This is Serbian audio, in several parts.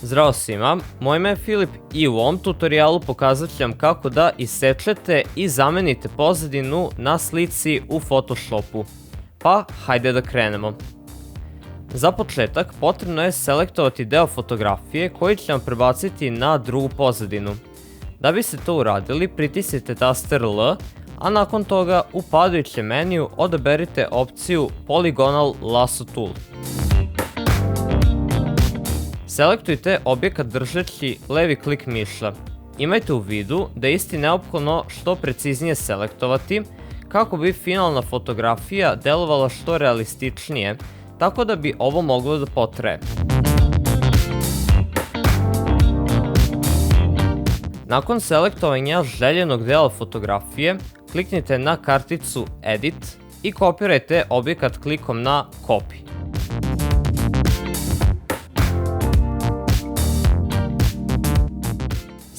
Zdravo svima, moje ime je Filip i u ovom tutorialu pokazat ću vam kako da isečete i zamenite pozadinu na slici u Photoshopu. Pa, hajde da krenemo. Za početak potrebno je selektovati deo fotografije koji će vam prebaciti na drugu pozadinu. Da biste to uradili, pritisnite taster L, a nakon toga u padajućem meniju odaberite opciju Polygonal Lasso Tool. Selektujte objekat držeći levi klik miša. Imajte u vidu da je isti neophodno što preciznije selektovati kako bi finalna fotografija delovala što realističnije, tako da bi ovo moglo da potraje. Nakon selektovanja željenog dela fotografije, kliknite na karticu Edit i kopirajte objekat klikom na Copy.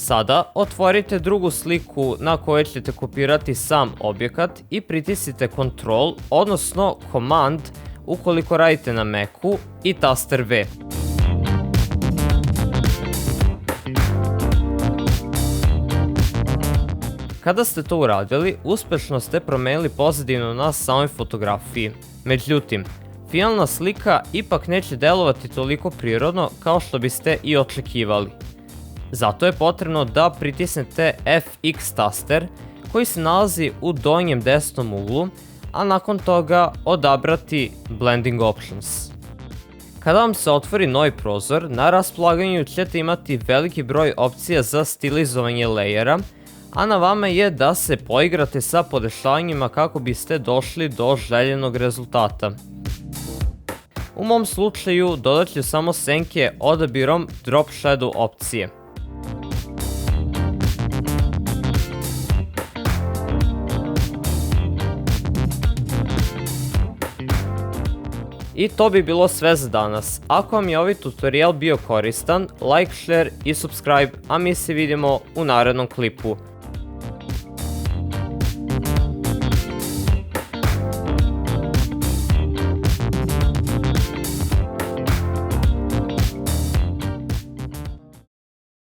Sada otvorite drugu sliku na kojoj ćete kopirati sam objekat i pritisnite Ctrl, odnosno Command ukoliko radite na Macu i taster V. Kada ste to uradili, uspešno ste promenili pozadinu na samoj fotografiji. Međutim, finalna slika ipak neće delovati toliko prirodno kao što biste i očekivali. Zato je potrebno da pritisnete FX taster koji se nalazi u donjem desnom uglu, a nakon toga odabrati Blending Options. Kada vam se otvori novi prozor, na raspolaganju ćete imati veliki broj opcija za stilizovanje lejera, a na vama je da se poigrate sa podešavanjima kako biste došli do željenog rezultata. U mom slučaju dodat ću samo senke odabirom Drop Shadow opcije. I to bi bilo sve za danas. Ako vam je ovaj tutorial bio koristan, like, share i subscribe, a mi se vidimo u narednom klipu.